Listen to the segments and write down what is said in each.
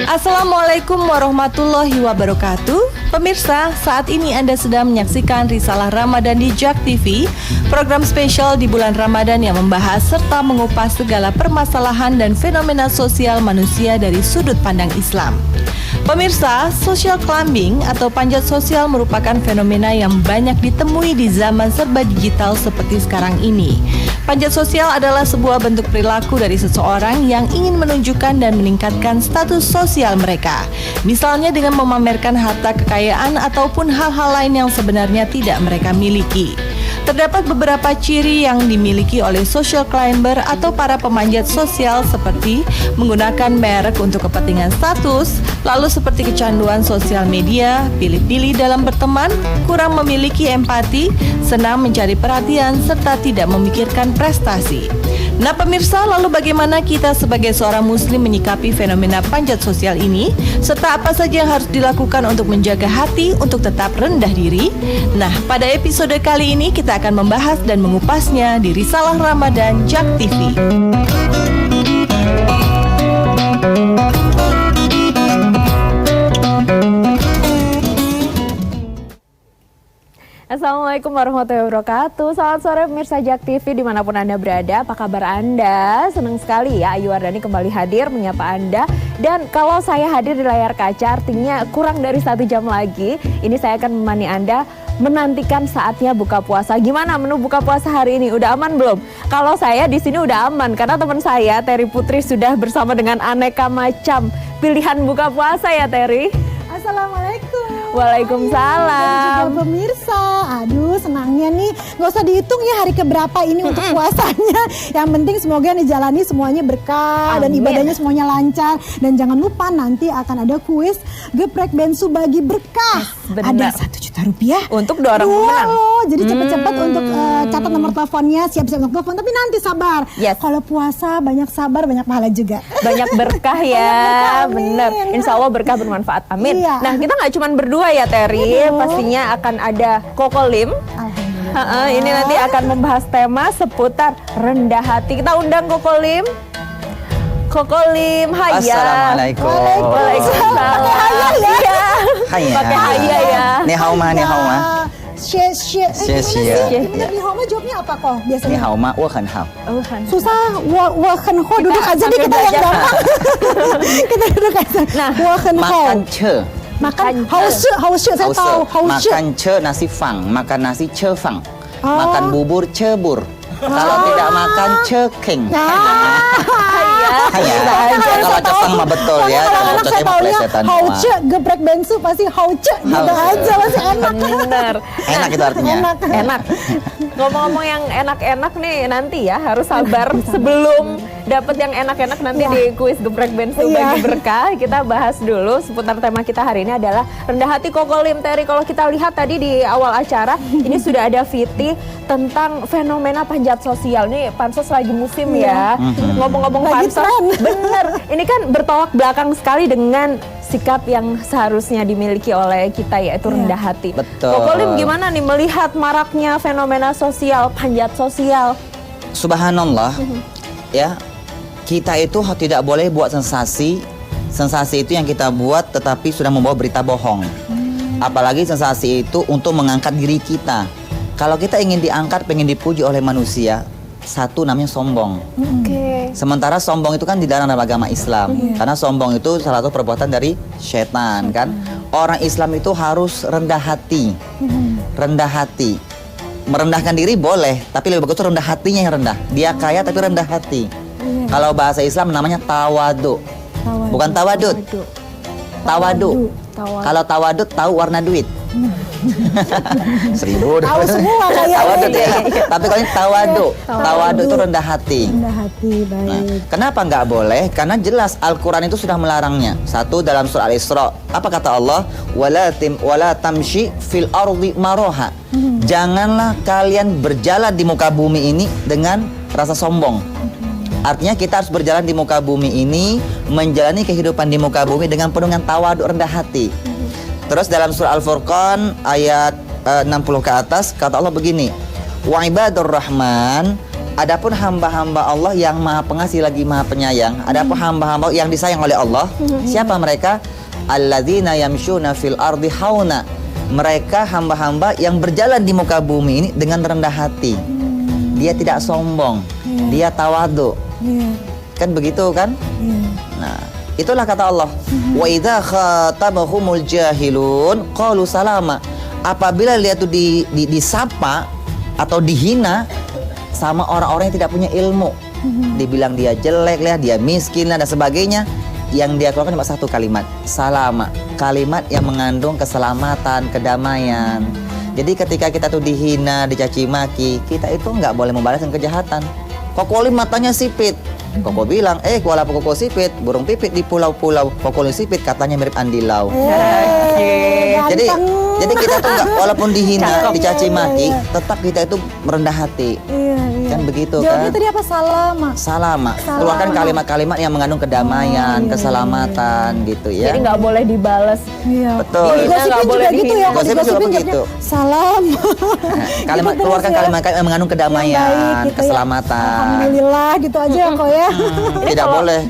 Assalamualaikum warahmatullahi wabarakatuh. Pemirsa, saat ini Anda sedang menyaksikan Risalah Ramadan di JAK TV, program spesial di bulan Ramadan yang membahas serta mengupas segala permasalahan dan fenomena sosial manusia dari sudut pandang Islam. Pemirsa, social climbing atau panjat sosial merupakan fenomena yang banyak ditemui di zaman serba digital seperti sekarang ini. Panjat sosial adalah sebuah bentuk perilaku dari seseorang yang ingin menunjukkan dan meningkatkan status sosial mereka. Misalnya dengan memamerkan harta kekayaan ataupun hal-hal lain yang sebenarnya tidak mereka miliki. Terdapat beberapa ciri yang dimiliki oleh social climber atau para pemanjat sosial seperti menggunakan merek untuk kepentingan status, lalu seperti kecanduan sosial media, pilih-pilih dalam berteman, kurang memiliki empati, senang mencari perhatian, serta tidak memikirkan prestasi. Nah pemirsa, lalu bagaimana kita sebagai seorang muslim menyikapi fenomena panjat sosial ini? Serta apa saja yang harus dilakukan untuk menjaga hati untuk tetap rendah diri? Nah, pada episode kali ini kita akan membahas dan mengupasnya di Risalah Ramadan JAK TV. Assalamualaikum warahmatullahi wabarakatuh. Selamat sore pemirsa JAK TV dimanapun Anda berada. Apa kabar Anda? Senang sekali ya Ayu Wardani kembali hadir menyapa Anda. Dan kalau saya hadir di layar kaca artinya kurang dari 1 jam lagi. Ini saya akan menemani Anda menantikan saatnya buka puasa. Gimana menu buka puasa hari ini? Udah aman belum? Kalau saya di sini udah aman karena teman saya Terry Putri sudah bersama dengan aneka macam pilihan buka puasa ya Terry. Assalamualaikum. Waalaikumsalam. Dan juga pemirsa, aduh senangnya nih, nggak usah dihitung ya hari keberapa ini untuk puasanya. Yang penting semoga yang dijalani semuanya berkah. Amin. Dan ibadahnya semuanya lancar. Dan jangan lupa nanti akan ada kuis geprek bensu bagi berkah. Benar. Ada 1 juta rupiah untuk 2 orang pemenang. Jadi cepet-cepet untuk catat nomor teleponnya, siap-siap untuk telepon. Tapi nanti sabar. Yes. Kalau puasa banyak sabar, banyak pahala juga. Banyak berkah ya, bener. Insya Allah berkah bermanfaat, amin. Iya. Nah kita nggak cuma berdua ya Terry, pastinya akan ada Kokolim. Alhamdulillah. Ini nanti akan membahas tema seputar rendah hati. Kita undang Kokolim. Kokolim, haya. Assalamualaikum. Waalaikumsalam. Iya. Haya. Pakai haya ya. Ni hao ma, ni hao ma. Xie. Bener ni hao ma jawabnya apa kok Ni biasanya? hao ma, wo hen hao. Oh, kan. Susah, wo hen ho duduk aja nih kita yang gampang. Kita duduk aja. Nah, wo hen ho. Makan ce. Makan hao shi saya tahu hao shi. Makan ce nasi fang, makan nasi ce fang. Oh. Makan bubur cebur. Kalau tidak makan ceking. Haya. Kalau cefang mah betul ya. Kalau saya taunya hao semua. ce geprek bensu pasti hao ce gitu Hao ce. aja masih enak. Bener. Enak itu artinya. Enak. Ngomong-ngomong yang enak-enak nih nanti ya harus sabar sebelum dapat yang enak-enak nanti di kuis geprek bensu bagi berkah. Kita bahas dulu seputar tema kita hari ini adalah rendah hati Kokolim. Terry, kalau kita lihat tadi di awal acara ini sudah ada VT tentang fenomena panjat sosial. Nih pansos lagi musim ya. Ngomong-ngomong pansos, bener. Ini kan bertolak belakang sekali dengan sikap yang seharusnya dimiliki oleh kita yaitu rendah hati. Betul. Kokolim gimana nih melihat maraknya fenomena sosial, panjat sosial? Subhanallah. Ya. Kita itu tidak boleh buat sensasi. Sensasi itu yang kita buat tetapi sudah membawa berita bohong. Apalagi sensasi itu untuk mengangkat diri kita. Kalau kita ingin diangkat, pengen dipuji oleh manusia, satu namanya sombong. Sementara sombong itu kan dilarang dalam agama Islam. Karena sombong itu salah satu perbuatan dari setan kan. Orang Islam itu harus rendah hati. Rendah hati. Merendahkan diri boleh, tapi lebih bagus itu rendah hatinya yang rendah. Dia kaya tapi rendah hati. Kalau bahasa Islam namanya tawadu. Bukan tawadud. Tawadu. Kalau tawadud tahu warna duit. 1000 Tahu semua kayaknya. Tawadud ya. Tapi kalau ini tawadu. Tawadu itu rendah hati. Rendah hati, baik. Nah, kenapa nggak boleh? Karena jelas Al-Quran itu sudah melarangnya. Satu dalam surah Al-Isra. Apa kata Allah? Wala tamshi fil ardi maroha. Janganlah kalian berjalan di muka bumi ini dengan rasa sombong. Artinya kita harus berjalan di muka bumi ini, menjalani kehidupan di muka bumi dengan penuh dengan tawaduk, rendah hati. Terus dalam surah Al-Furqan ayat 60 ke atas kata Allah begini, wa ibadur rahman, adapun hamba-hamba Allah yang maha pengasih lagi maha penyayang, adapun hamba-hamba yang disayang oleh Allah, siapa mereka? Alladzina yamshuna fil ardi hauna, mereka hamba-hamba yang berjalan di muka bumi ini dengan rendah hati. Dia tidak sombong, dia tawadhu. Kan begitu kan? Nah, itulah kata Allah. Wa idza khatabahumul jahilun qalu salama. Apabila dia itu disapa atau dihina sama orang-orang yang tidak punya ilmu, dibilang dia jelek lah, dia miskin lah dan sebagainya, yang dia keluarkan cuma satu kalimat, salama, kalimat yang mengandung keselamatan, kedamaian. Jadi ketika kita tuh dihina, dicaci maki, kita itu nggak boleh membalaskan kejahatan. Kokolim matanya sipit, Koko bilang, kuala koko sipit, burung pipit di pulau-pulau. Kokolim sipit katanya mirip andilau. Jadi kita tuh nggak, walaupun dihina, dicaci maki, tetap kita itu merendah hati. Kan begitu kan? Jawabnya tadi apa? Salama. Keluarkan kalimat-kalimat yang mengandung kedamaian, keselamatan gitu ya. Jadi nggak boleh dibales. Betul. Nggak boleh gitu ya. Gosipin juga begitu. Salam. Kalimat keluarkan kalimat-kalimat yang mengandung kedamaian, baik, gitu keselamatan. Ya. Alhamdulillah gitu aja ya kok ya. Tidak boleh.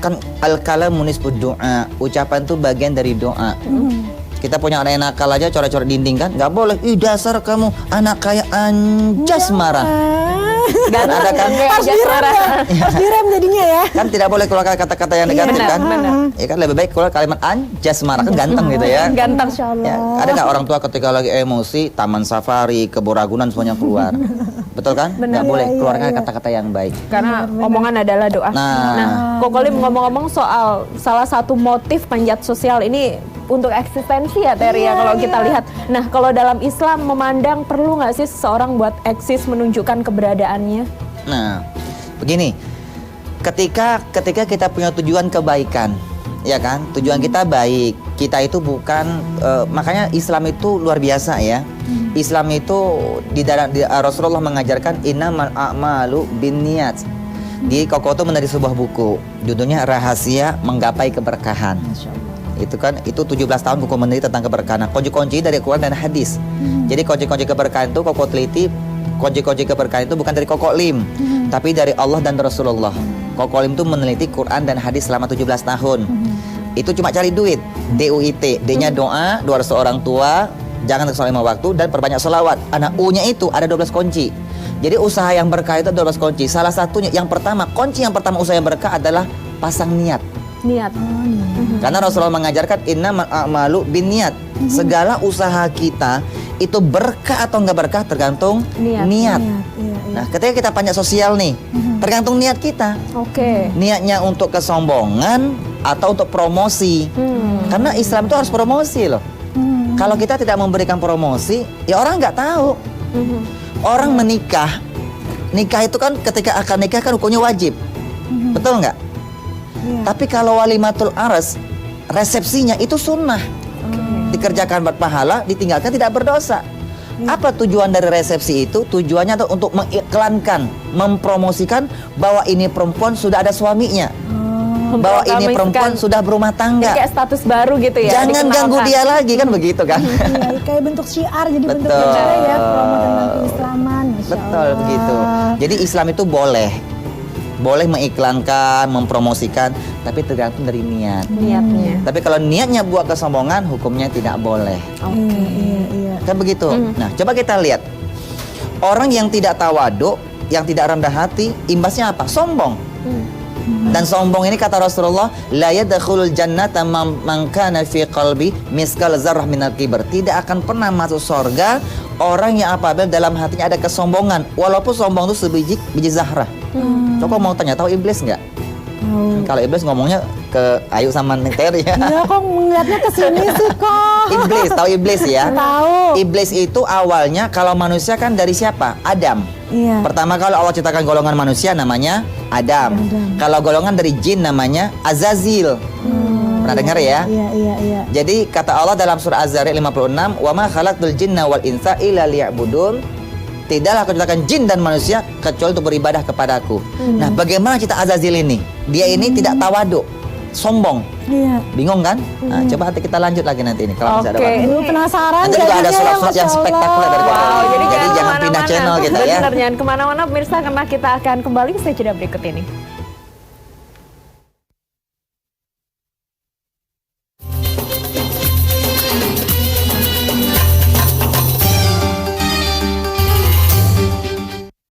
Kan al-kalamu nisfu doa. Ucapan itu bagian dari doa. Kita punya anak nakal aja coret-coret dinding kan, nggak boleh. Ih dasar kamu anak kayak anjas marah. Gak ada kan? Harus direm jadinya ya. Kan tidak boleh keluar kata-kata yang negatif kan? Ya kan lebih baik keluar kalimat anjas marah, kan ganteng gitu ya. Ganteng. Ya, ada nggak orang tua ketika lagi emosi, taman safari, kebun Ragunan semuanya keluar. Betul kan? Nggak boleh keluarkan kata-kata yang baik. Karena omongan adalah doa. Nah, Kokolim ngomong-ngomong soal salah satu motif panjat sosial ini untuk eksistensi ya Terry ya kalau kita lihat. Nah kalau dalam Islam memandang perlu nggak sih seseorang buat eksis menunjukkan keberadaannya? Nah begini, ketika kita punya tujuan kebaikan, ya kan, tujuan kita baik, kita itu bukan makanya Islam itu luar biasa ya. Islam itu di Rasulullah mengajarkan innamal a'malu binniyat. Di Koko itu menarik sebuah buku, judulnya Rahasia Menggapai Keberkahan. Itu 17 tahun Koko meneliti tentang keberkahan. Kunci-kunci dari Quran dan hadis. Jadi kunci-kunci keberkahan itu Koko teliti, kunci-kunci keberkahan itu bukan dari Koko Lim, tapi dari Allah dan Rasulullah. Koko Lim itu meneliti Quran dan hadis selama 17 tahun. Itu cuma cari duit, DUIT, D-nya doa, doa restu orang tua, jangan sholat 5 waktu dan perbanyak sholawat. Anak U-nya itu ada 12 kunci. Jadi usaha yang berkah itu ada 12 kunci. Salah satunya, kunci yang pertama usaha yang berkah adalah pasang niat. Karena Rasulullah mengajarkan innamal a'malu binniyat. Segala usaha kita itu berkah atau enggak berkah tergantung niat. Nah, ketika kita panjat sosial nih, tergantung niat kita. Niatnya untuk kesombongan atau untuk promosi. Karena Islam itu harus promosi loh. Kalau kita tidak memberikan promosi, ya orang nggak tahu. Orang menikah itu kan ketika akan nikah kan hukumnya wajib. Betul nggak? Tapi kalau walimatul aras, resepsinya itu sunnah. Dikerjakan berpahala, ditinggalkan tidak berdosa. Apa tujuan dari resepsi itu? Tujuannya untuk mengiklankan, mempromosikan bahwa ini perempuan sudah ada suaminya, bahwa ini perempuan sudah berumah tangga. Kayak status baru gitu ya. Jangan ganggu dia lagi kan begitu kan? Iya, kayak bentuk syiar, jadi bentuk Betul. negara ya, promo tentang keislaman. Masya Betul Allah. begitu. Jadi Islam itu boleh mengiklankan, mempromosikan, tapi tergantung dari niatnya. Tapi kalau niatnya buat kesombongan, hukumnya tidak boleh. Iya. Kan begitu. Nah, coba kita lihat. Orang yang tidak tawaduk, yang tidak rendah hati, imbasnya apa? Sombong. Dan sombong ini kata Rasulullah, la yadkhulul jannata man kana fi qalbi miskal zarrah minal kibr. Tidak akan pernah masuk surga orang yang apabila dalam hatinya ada kesombongan, walaupun sombong itu biji zahrah. Coba mau tanya, tahu iblis nggak? Kalau iblis ngomongnya ke Ayu sama Neng Terry ya. Iya kok ngeliatnya ke sini sih kok. Iblis, tahu iblis ya? Tahu. Iblis itu awalnya kalau manusia kan dari siapa? Adam. Iya. Pertama kalau Allah ciptakan golongan manusia namanya Adam. Kalau golongan dari jin namanya Azazil. Pernah dengar ya? Iya. Jadi kata Allah dalam surah Az-Zariyat 56, "Wa ma khalaqtul jinna wal insa illa liya'budun." tidaklah aku ciptakan jin dan manusia kecuali untuk beribadah kepadaku. Nah, bagaimana cerita Azazil ini? Dia ini tidak tawaduk, sombong. Iya. Bingung kan? Nah, coba nanti kita lanjut lagi nanti ini kalau masih ada Oke, waktu. Lu penasaran? Nanti juga ada jadinya ya, sulap-sulap yang Masya spektakuler Allah. dari Bapak. Wow, jadi Jadi jangan pindah kemana-mana. channel kita ya. Benar, jangan kemana-mana pemirsa karena kita akan kembali usai jeda berikut ini.